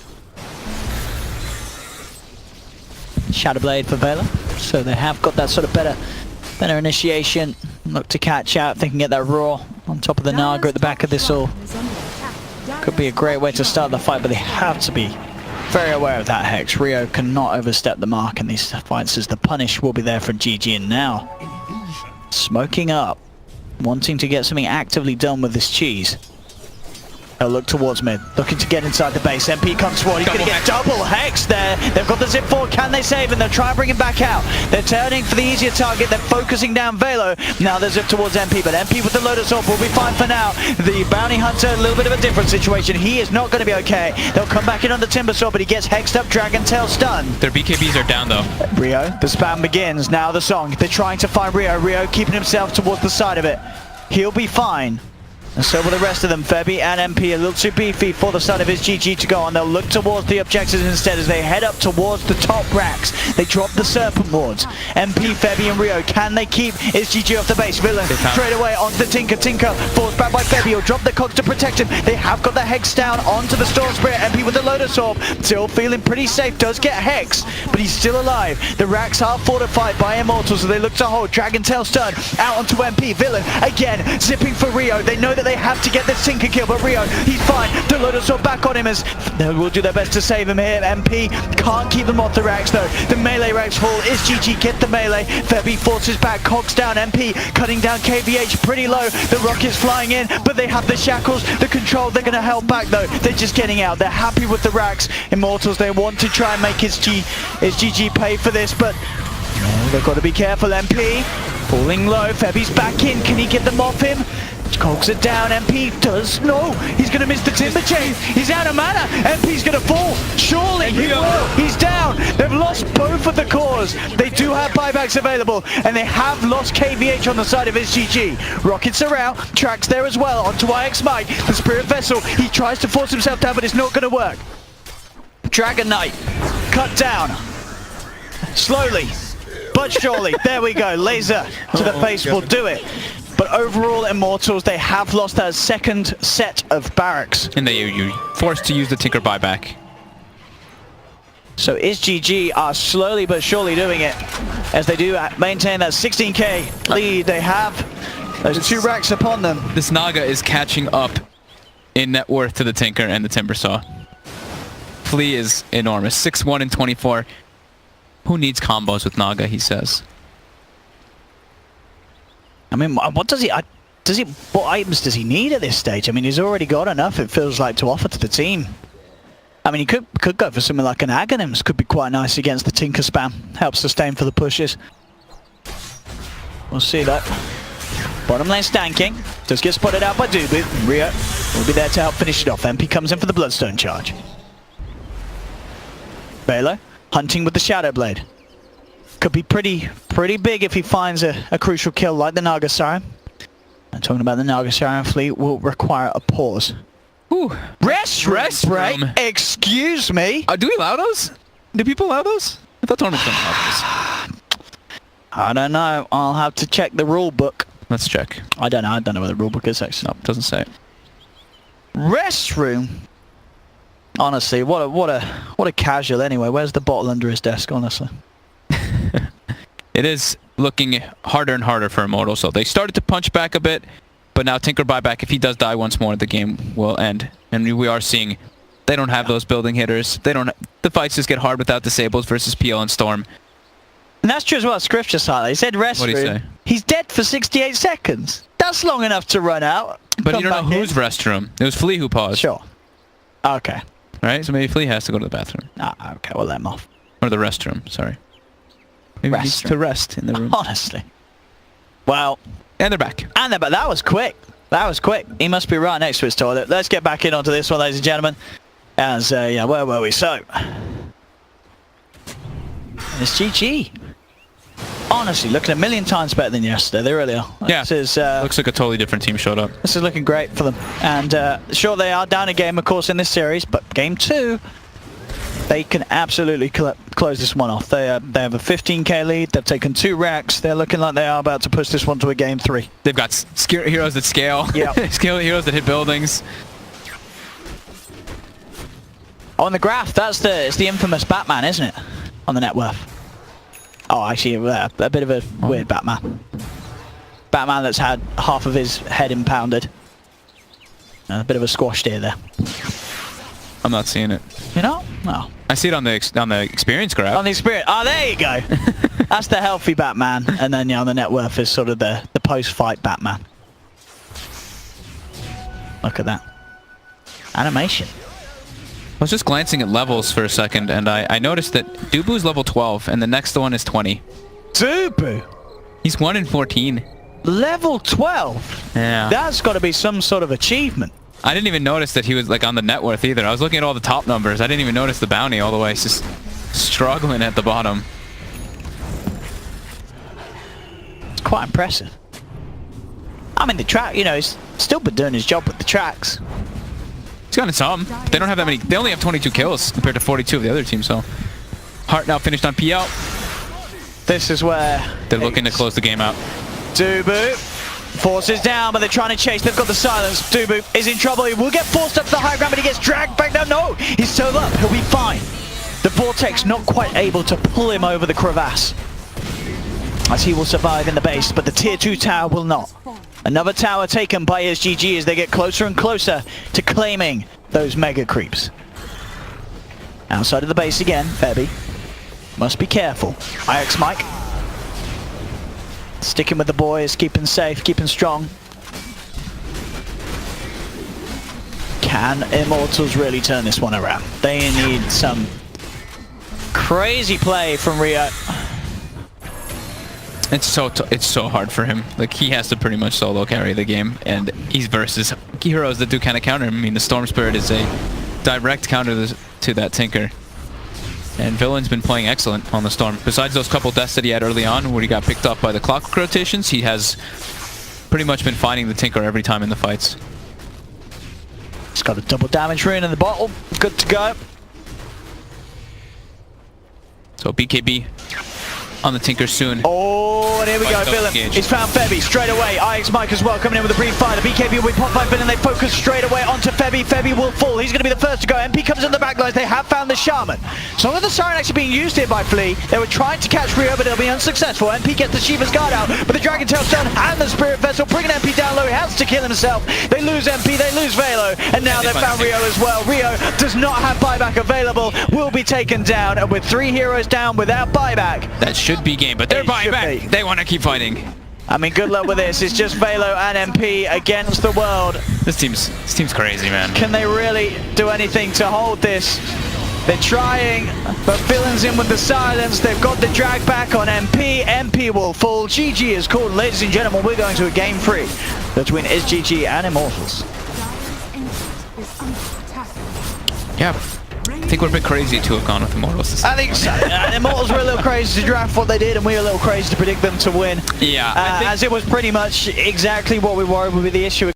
Shadowblade for Vela. So they have got that sort of better initiation. Look to catch out if they can get that Roar on top of the Naga at the back of this all. Could be a great way to start the fight, but they have to be very aware of that, Hex. Rio cannot overstep the mark in these fights as the punish will be there for GG. And now, smoking up, wanting to get something actively done with this cheese. They'll look towards mid, looking to get inside the base. MP comes forward, he's going to get double hex there. They've got the zip forward, can they save him? They'll try and bring him back out. They're turning for the easier target, they're focusing down Velo. Now they're zip towards MP, but MP with the Lotus Orb will be fine for now. The Bounty Hunter, a little bit of a different situation. He is not going to be okay. They'll come back in on the Timber Sword, but he gets hexed up, Dragon Tail stunned. Their BKBs are down though. Rio, the spam begins. Now the song. They're trying to find Rio. Rio keeping himself towards the side of it. He'll be fine. And so will the rest of them. Febby and MP a little too beefy for the start of his GG to go on. They'll look towards the objectives instead as they head up towards the top racks. They drop the Serpent Wards. MP, Febby and Rio, can they keep his GG off the base? Villain straight away onto the Tinker. Tinker falls back by Febby. He'll drop the cogs to protect him. They have got the Hex down onto the Storm Spirit. MP with the Lotus Orb. Still feeling pretty safe. Does get Hex, but he's still alive. The racks are fortified by Immortals, so they look to hold. Dragon Tail stun out onto MP. Villain again zipping for Rio. They know that they have to get this Tinker kill, but Rio, he's fine. The Lotus Orb back on him as they will do their best to save him here. MP can't keep them off the racks though. The melee racks fall. Is GG get the melee? Febby forces back, cogs down. MP cutting down KVH pretty low. The rockets flying in, but they have the shackles, the control. They're going to help back though. They're just getting out. They're happy with the racks. Immortals, they want to try and make his GG pay for this, but they've got to be careful. MP falling low. Febby's back in. Can he get them off him? Cogs it down. MP does. No, he's going to miss the Timber Chain. He's out of mana. MP's going to fall. Surely he will. He's down. They've lost both of the cores. They do have buybacks available, and they have lost KVH on the side of his GG. Rockets are out. Tracks there as well. Onto IX Mike. The Spirit Vessel. He tries to force himself down, but it's not going to work. Dragon Knight cut down. Slowly, but surely. There we go. Laser to the face will do it. But overall, Immortals, they have lost that second set of barracks. And you're forced to use the Tinker buyback. So IsGG are slowly but surely doing it as they do maintain that 16k lead. They have those two racks upon them. This Naga is catching up in net worth to the Tinker and the Timber Saw. Flea is enormous. 6-1 and 24. Who needs combos with Naga, he says. I mean, what does he... what items does he need at this stage? I mean, he's already got enough, it feels like, to offer to the team. I mean, he could go for something like an Aghanims. Could be quite nice against the Tinker spam. Helps sustain for the pushes. We'll see that. Bottom lane stanking. Does get spotted out by Dubu. Rio will be there to help finish it off. MP comes in for the Bloodstone charge. Velo hunting with the Shadow Blade. Could be pretty big if he finds a crucial kill like the Naga Siren. I'm talking about the Naga Siren fleet will require a pause. Ooh. Rest break? Excuse me? Do we allow those? Do people allow those? I thought tournaments don't allow those. I don't know. I'll have to check the rule book. Let's check. I don't know. I don't know what the rule book is actually. No, it doesn't say it. Restroom. Honestly, what a casual anyway. Where's the bottle under his desk, honestly? It is looking harder and harder for Immortals. So they started to punch back a bit, but now Tinker buyback, if he does die once more, the game will end. And we are seeing they don't have those building hitters. The fights just get hard without disables versus PL and Storm. And that's true as well. Scriff just highlighted. He said restroom. What did he say? He's dead for 68 seconds. That's long enough to run out. But you don't know whose restroom. It was Flea who paused. Sure. Okay. Right? So maybe Flea has to go to the bathroom. Okay, we'll let him off. Or the restroom, sorry. Maybe he needs to rest in the room. Honestly. Well. And they're back. And they're back. That was quick. That was quick. He must be right next to his toilet. Let's get back in onto this one, ladies and gentlemen. As, yeah, where were we? So. It's GG. Honestly, looking a million times better than yesterday. They really are. Yeah. This is, looks like a totally different team showed up. This is looking great for them. And sure, they are down a game, of course, in this series, but game 2, they can absolutely close this one off. They have a 15k lead. They've taken 2 racks. They're looking like they are about to push this one to a game 3. They've got heroes that scale. Yeah. Heroes that hit buildings. On the graph, it's the infamous Batman, isn't it? On the net worth. Oh, actually, a bit of a weird Batman. Batman that's had half of his head impounded. A bit of a squash deer there. I'm not seeing it. You know? Oh. I see it on the experience graph. On the experience. Oh, there you go. That's the healthy Batman. And then, the net worth is sort of the post-fight Batman. Look at that. Animation. I was just glancing at levels for a second, and I noticed that Dubu's level 12, and the next one is 20. Dubu? He's 1 in 14. Level 12? Yeah. That's got to be some sort of achievement. I didn't even notice that he was like on the net worth either. I was looking at all the top numbers. I didn't even notice the bounty all the way. He's just struggling at the bottom. It's quite impressive. I mean, the track, he's still been doing his job with the tracks. He's gotten some. They don't have that many. They only have 22 kills compared to 42 of the other team, so. Hart now finished on PL. This is where they're looking to close the game out. Dubu forces down, but they're trying to chase. They've got the silence. Dubu is in trouble. He will get forced up to the high ground, but he gets dragged back down. No, he's still up. He'll be fine. The Vortex not quite able to pull him over the crevasse, as he will survive in the base, but the tier 2 tower will not. Another tower taken by SGG as they get closer and closer to claiming those mega creeps. Outside of the base again, Febby. Must be careful. IX Mike. Sticking with the boys, keeping safe, keeping strong. Can Immortals really turn this one around? They need some crazy play from Rio. It's so hard for him. Like, he has to pretty much solo carry the game, and he's versus heroes that do kind of counter him. I mean, the Storm Spirit is a direct counter to that Tinker. And Villain's been playing excellent on the Storm. Besides those couple deaths that he had early on, where he got picked up by the clockwork rotations, he has pretty much been finding the Tinker every time in the fights. He's got a double damage rune in the bottle. Good to go. So BKB on the Tinker soon. Oh, and here we go, Villain. He's found Febby straight away. IX Mike as well coming in with a brief fire. The BKB will be popped by Villain. They focus straight away onto Febby. Febby will fall. He's going to be the first to go. MP comes in the back lines. They have found the Shaman. So long as the Siren actually being used here by Flea, they were trying to catch Rio, but they'll be unsuccessful. MP gets the Shiva's Guard out, but the Dragon Tail Stone and the Spirit Vessel bringing MP down low. He has to kill himself. They lose MP, they lose Velo, and now they've found Rio as well. Rio does not have buyback available, will be taken down, and with 3 heroes down without buyback. That should be game, but they're buying back. They want to keep fighting. I mean, good luck with this. It's just Velo and MP against the world. This team's crazy, man. Can they really do anything to hold this? They're trying, but Villain's in with the silence. They've got the drag back on MP. MP will fall. GG is called. Ladies and gentlemen, we're going to a game 3 between SGG and Immortals. Yeah. I think we're a bit crazy to have gone with Immortals. I think so. Immortals were a little crazy to draft what they did, and we were a little crazy to predict them to win. Yeah. As it was pretty much exactly what we were with the issue.